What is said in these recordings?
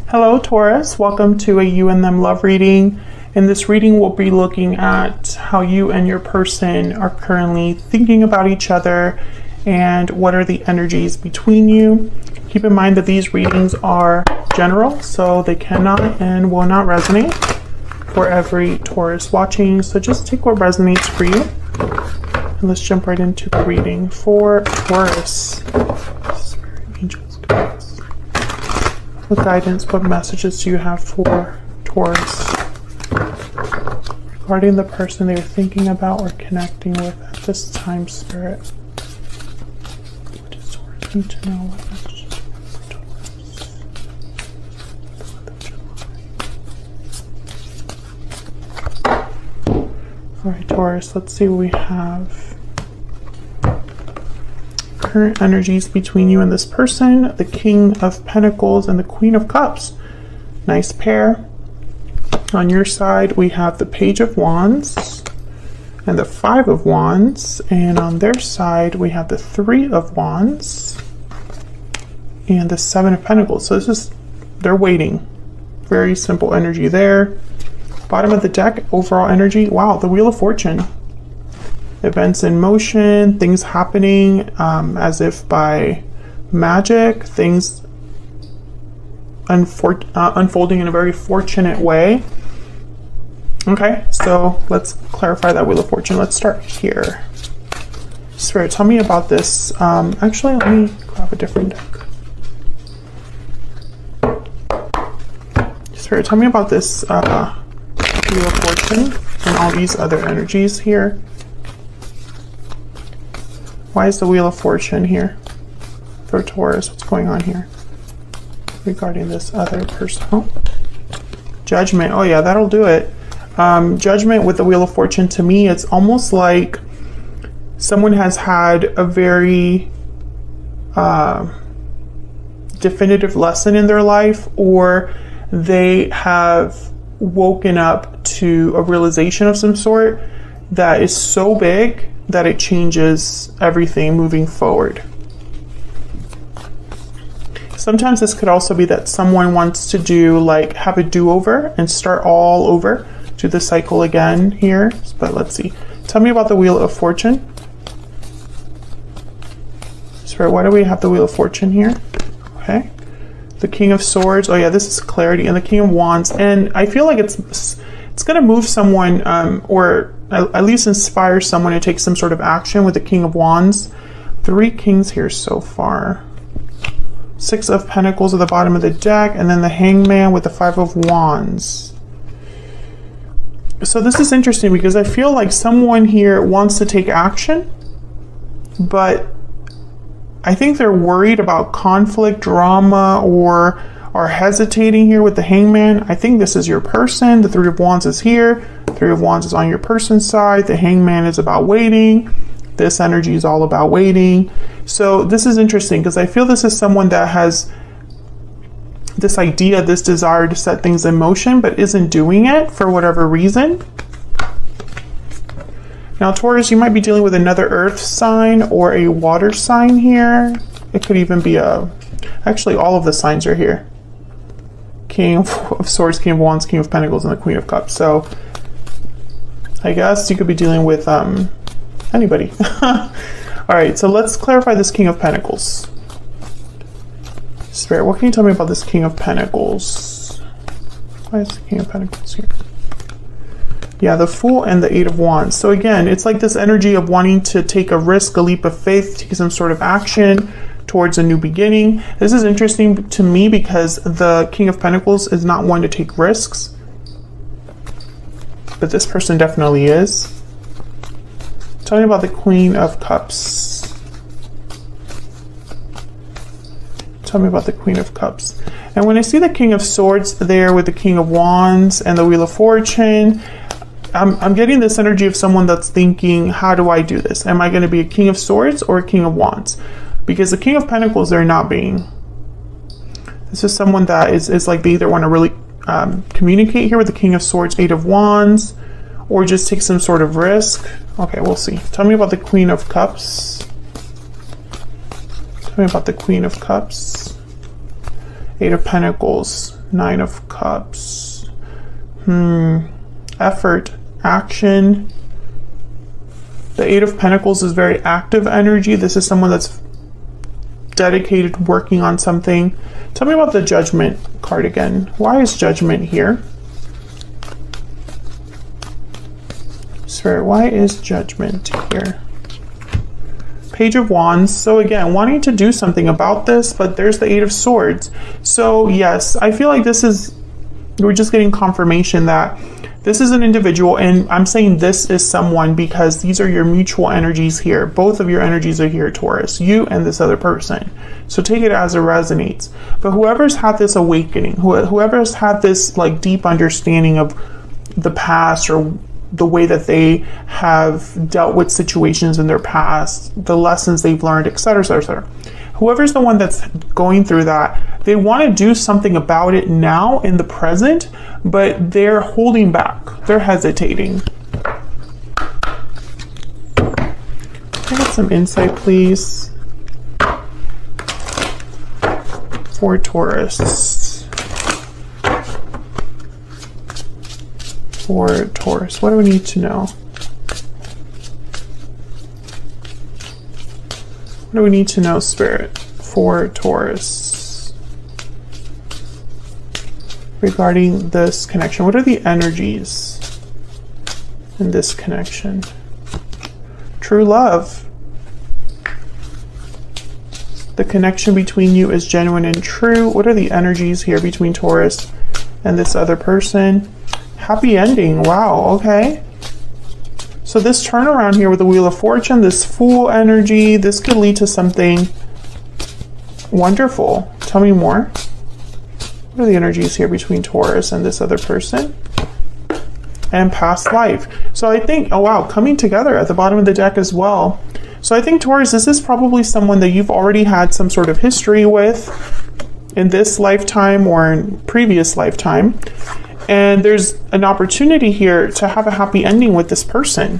Hello Taurus, welcome to a you and them love reading. In this reading we'll be looking at how you and your person are currently thinking about each other and what are the energies between you. Keep in mind that these readings are general, so they cannot and will not resonate for every Taurus watching, so just take what resonates for you. And let's jump right into the reading for Taurus. Spirit, angels, guides. What guidance, what messages do you have for Taurus regarding the person they're thinking about or connecting with at this time, Spirit? What does Taurus need to know? What messages for Taurus? Alright, Taurus, let's see what we have. Current energies between you and this person, the King of Pentacles and the Queen of Cups. Nice pair. On your side we have the Page of Wands and the Five of Wands, and on their side we have the Three of Wands and the Seven of Pentacles. So this is, they're waiting. Very simple energy there. Bottom of the deck, overall energy, wow, the Wheel of Fortune. Events in motion, things happening as if by magic, things unfolding in a very fortunate way. Okay, so let's clarify that Wheel of Fortune. Let's start here. Spirit, tell me about this. Actually, let me grab a different deck. Spirit, tell me about this Wheel of Fortune and all these other energies here. Why is the Wheel of Fortune here for Taurus? What's going on here regarding this other person? Oh, Judgment. Oh yeah, that'll do it. Judgment with the Wheel of Fortune, to me, it's almost like someone has had a very definitive lesson in their life, or they have woken up to a realization of some sort that is so big that it changes everything moving forward. Sometimes this could also be that someone wants to do, like, have a do-over and start all over, do the cycle again here. But let's see. Tell me about the Wheel of Fortune. Spirit, why do we have the Wheel of Fortune here? Okay. The King of Swords. Oh yeah, this is clarity. And the King of Wands. And I feel like it's going to move someone or at least inspire someone to take some sort of action with the King of Wands. Three kings here so far. Six of Pentacles at the bottom of the deck, and then the Hangman with the Five of Wands. So this is interesting because I feel like someone here wants to take action, but I think they're worried about conflict, drama, or are hesitating here with the Hangman. I think this is your person. The Three of Wands is here. Three of Wands is on your person's side. The Hangman is about waiting. This energy is all about waiting. So this is interesting because I feel this is someone that has this idea, this desire to set things in motion, but isn't doing it for whatever reason. Now, Taurus, you might be dealing with another earth sign or a water sign here. It could even be actually all of the signs are here. King of Swords, King of Wands, King of Pentacles, and the Queen of Cups. So I guess you could be dealing with anybody. All right, so let's clarify this King of Pentacles. Spirit, what can you tell me about this King of Pentacles? Why is the King of Pentacles here? Yeah, the Fool and the Eight of Wands. So again, it's like this energy of wanting to take a risk, a leap of faith, take some sort of action towards a new beginning. This is interesting to me because the King of Pentacles is not one to take risks, but this person definitely is. Tell me about the Queen of Cups. Tell me about the Queen of Cups. And when I see the King of Swords there with the King of Wands and the Wheel of Fortune, I'm getting this energy of someone that's thinking, how do I do this? Am I going to be a King of Swords or a King of Wands? Because the King of Pentacles, they're not being. This is someone that is like they either want to really communicate here with the King of Swords, Eight of Wands, or just take some sort of risk. Okay, we'll see. Tell me about the Queen of Cups. Tell me about the Queen of Cups. Eight of Pentacles. Nine of Cups. Effort, action. The Eight of Pentacles is very active energy. This is someone that's dedicated, working on something. Tell me about the Judgment card again. Why is Judgment here? Spirit, why is Judgment here? Page of Wands. So again, wanting to do something about this, but there's the Eight of Swords. So yes, I feel like this is, we're just getting confirmation that this is an individual, and I'm saying this is someone because these are your mutual energies here. Both of your energies are here, Taurus, you and this other person. So take it as it resonates. But whoever's had this awakening, whoever's had this like deep understanding of the past or the way that they have dealt with situations in their past, the lessons they've learned, etc., etc. Whoever's the one that's going through that, they want to do something about it now in the present, but they're holding back. They're hesitating. Can I get some insight, please? For Taurus. For Taurus, what do we need to know? What do we need to know, Spirit, for Taurus regarding this connection? What are the energies in this connection? True love. The connection between you is genuine and true. What are the energies here between Taurus and this other person? Happy ending. Wow, okay. So this turnaround here with the Wheel of Fortune, this Fool energy, this could lead to something wonderful. Tell me more. What are the energies here between Taurus and this other person? And past life. So I think, oh wow, coming together at the bottom of the deck as well. So I think, Taurus, this is probably someone that you've already had some sort of history with in this lifetime or in previous lifetime. And there's an opportunity here to have a happy ending with this person.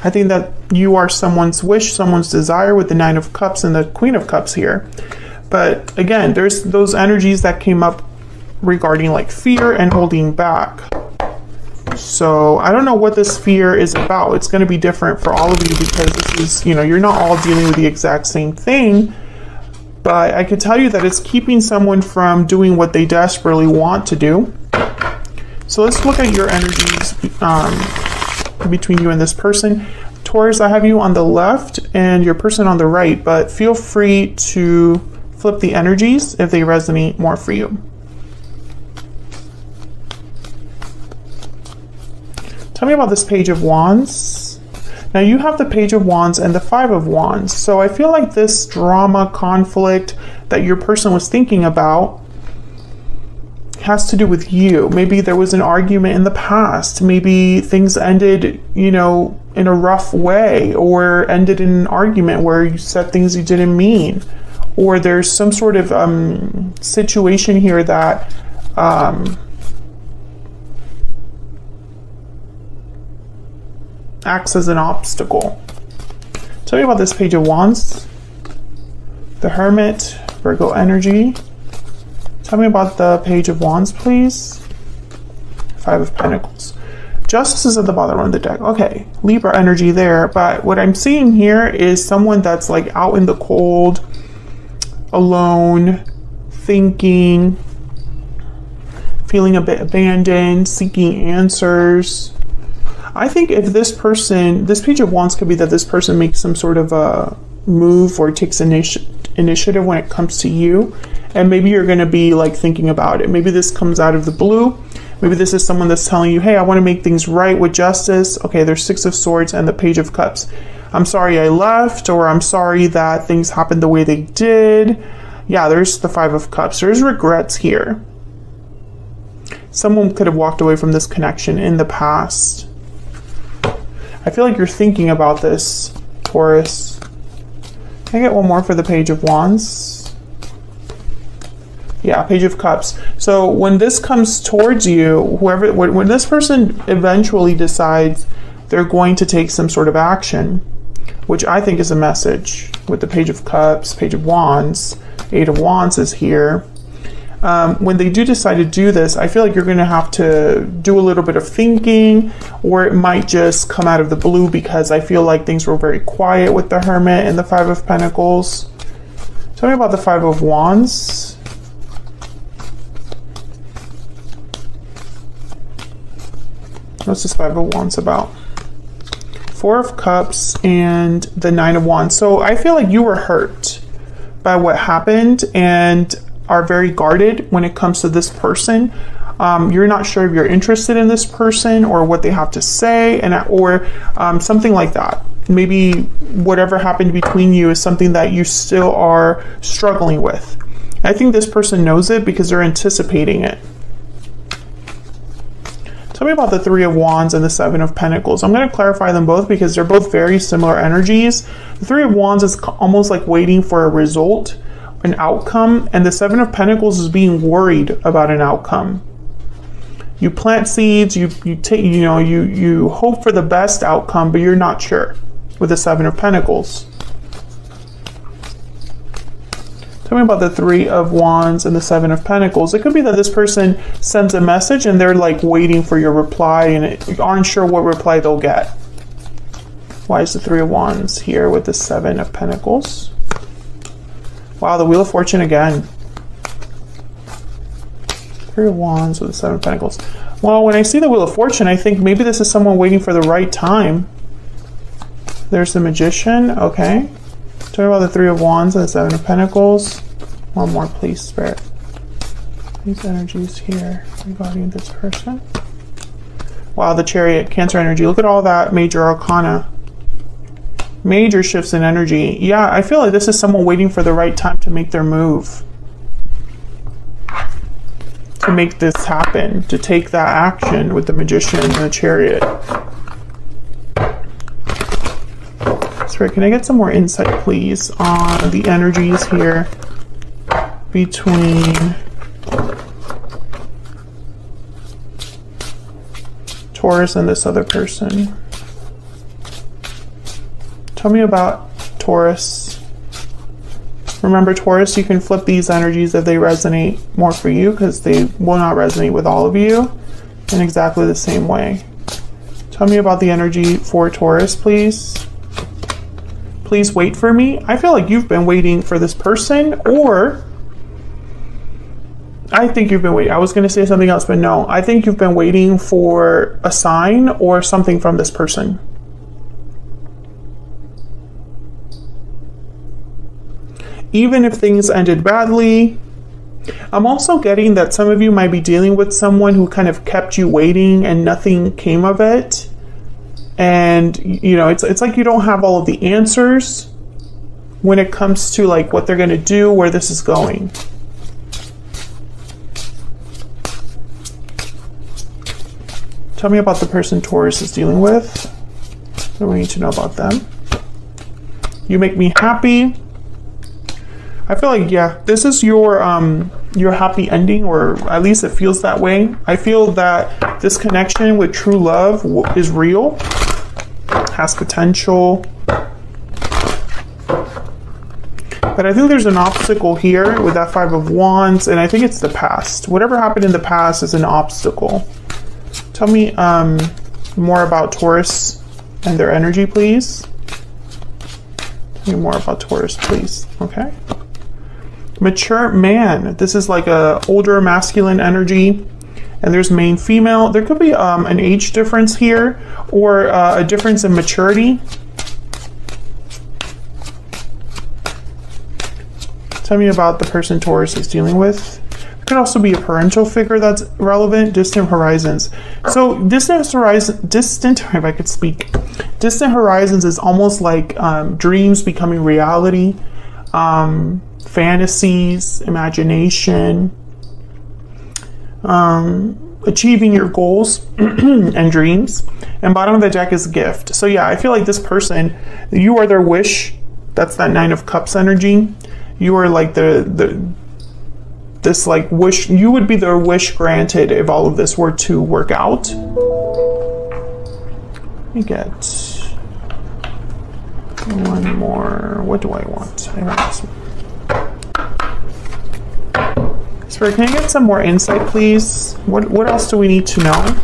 I think that you are someone's wish, someone's desire with the Nine of Cups and the Queen of Cups here. But again, there's those energies that came up regarding like fear and holding back. So I don't know what this fear is about. It's going to be different for all of you because this is, you know, you're not all dealing with the exact same thing. But I could tell you that it's keeping someone from doing what they desperately want to do. So let's look at your energies between you and this person. Taurus, I have you on the left and your person on the right, but feel free to flip the energies if they resonate more for you. Tell me about this Page of Wands. Now you have the Page of Wands and the Five of Wands. So I feel like this drama, conflict that your person was thinking about has to do with you. Maybe there was an argument in the past. Maybe things ended, you know, in a rough way, or ended in an argument where you said things you didn't mean. Or there's some sort of situation here that acts as an obstacle. Tell me about this Page of Wands. The Hermit, Virgo energy. Tell me about the Page of Wands, please. Five of Pentacles. Justice is at the bottom of the deck. Okay, Libra energy there, but what I'm seeing here is someone that's like out in the cold, alone, thinking, feeling a bit abandoned, seeking answers. I think if this person, this Page of Wands could be that this person makes some sort of a move or takes initiative when it comes to you, and maybe you're going to be like thinking about it. Maybe this comes out of the blue. Maybe this is someone that's telling you, hey, I want to make things right with justice. Okay, there's Six of Swords and the Page of Cups. I'm sorry I left, or I'm sorry that things happened the way they did. Yeah, there's the Five of Cups. There's regrets here. Someone could have walked away from this connection in the past. I feel like you're thinking about this, Taurus. Can I get one more for the Page of Wands? Yeah, Page of Cups. So when this comes towards you, when this person eventually decides they're going to take some sort of action, which I think is a message with the Page of Cups, Page of Wands, Eight of Wands is here. when they do decide to do this, I feel like you're going to have to do a little bit of thinking, or it might just come out of the blue, because I feel like things were very quiet with the Hermit and the Five of Pentacles. Tell me about the Five of Wands. What's this Five of Wands about? Four of Cups and the Nine of Wands. So I feel like you were hurt by what happened and are very guarded when it comes to this person. You're not sure if you're interested in this person or what they have to say, or something like that. Maybe whatever happened between you is something that you still are struggling with. I think this person knows it because they're anticipating it. Tell me about the Three of Wands and the Seven of Pentacles. I'm going to clarify them both because they're both very similar energies. The Three of Wands is almost like waiting for a result, an outcome, and the Seven of Pentacles is being worried about an outcome. You plant seeds, you hope for the best outcome, but you're not sure with the Seven of Pentacles. Tell me about the Three of Wands and the Seven of Pentacles. It could be that this person sends a message and they're like waiting for your reply and aren't sure what reply they'll get. Why is the Three of Wands here with the Seven of Pentacles? Wow, the Wheel of Fortune again. Three of Wands with the Seven of Pentacles. Well, when I see the Wheel of Fortune, I think maybe this is someone waiting for the right time. There's the Magician. Okay. Tell me about the Three of Wands and the Seven of Pentacles. One more, please, Spirit. These energies here regarding this person. Wow, the Chariot, Cancer energy. Look at all that major arcana. Major shifts in energy. Yeah, I feel like this is someone waiting for the right time to make their move. To make this happen. To take that action with the Magician and the Chariot. Spirit, can I get some more insight, please, on the energies here between Taurus and this other person? Tell me about Taurus. Remember, Taurus, you can flip these energies if they resonate more for you, because they will not resonate with all of you in exactly the same way. Tell me about the energy for Taurus, please. Please wait for me. I feel like you've been waiting for this person, or I think you've been waiting. I was going to say something else, but no. I think you've been waiting for a sign or something from this person. Even if things ended badly, I'm also getting that some of you might be dealing with someone who kind of kept you waiting and nothing came of it. And, you know, it's like you don't have all of the answers when it comes to like what they're going to do, where this is going. Tell me about the person Taurus is dealing with. What do we need to know about them? You make me happy. I feel like, yeah, this is your happy ending, or at least it feels that way. I feel that this connection with true love is real, has potential. But I think there's an obstacle here with that Five of Wands, and I think it's the past. Whatever happened in the past is an obstacle. Tell me more about Taurus and their energy, please. Tell me more about Taurus, please. Okay. Mature man. This is like a older masculine energy, and there's male, female. There could be an age difference here, or a difference in maturity. Tell me about the person Taurus is dealing with. It could also be a parental figure that's relevant. Distant horizons. So distant horizons is almost like dreams becoming reality. Fantasies, imagination, achieving your goals and dreams. And bottom of the deck is gift. So yeah, I feel like this person, you are their wish. That's that Nine of Cups energy. You are like this like wish. You would be their wish granted if all of this were to work out. Let me get one more. What do I want? I want this one. Spirit, can I get some more insight, please? What else do we need to know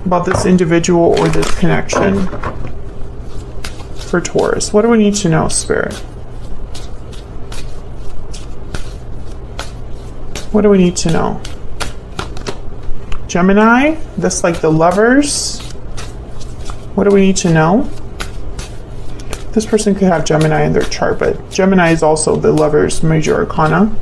about this individual or this connection for Taurus? What do we need to know, Spirit? What do we need to know? Gemini, that's like the lovers. What do we need to know? This person could have Gemini in their chart, but Gemini is also the lovers' major arcana.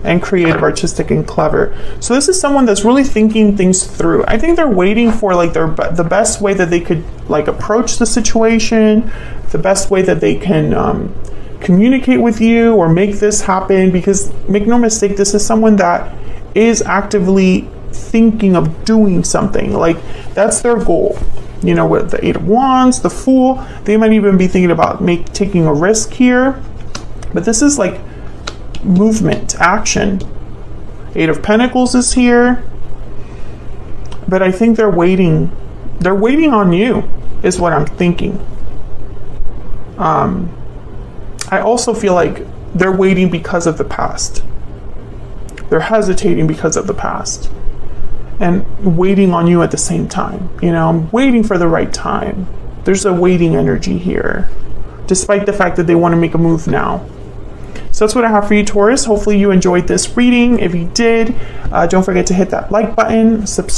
And creative, artistic, and clever. So this is someone that's really thinking things through. I think they're waiting for like the best way that they could like approach the situation, the best way that they can communicate with you or make this happen, because make no mistake, this is someone that is actively thinking of doing something. Like that's their goal. You know, with the Eight of Wands, the Fool, they might even be thinking about taking a risk here. But this is like movement, action. Eight of Pentacles is here. But I think they're waiting. They're waiting on you, is what I'm thinking. I also feel like they're waiting because of the past. They're hesitating because of the past. And waiting on you at the same time. You know, I'm waiting for the right time. There's a waiting energy here, despite the fact that they want to make a move now. So that's what I have for you, Taurus. Hopefully you enjoyed this reading. If you did, don't forget to hit that like button, subscribe.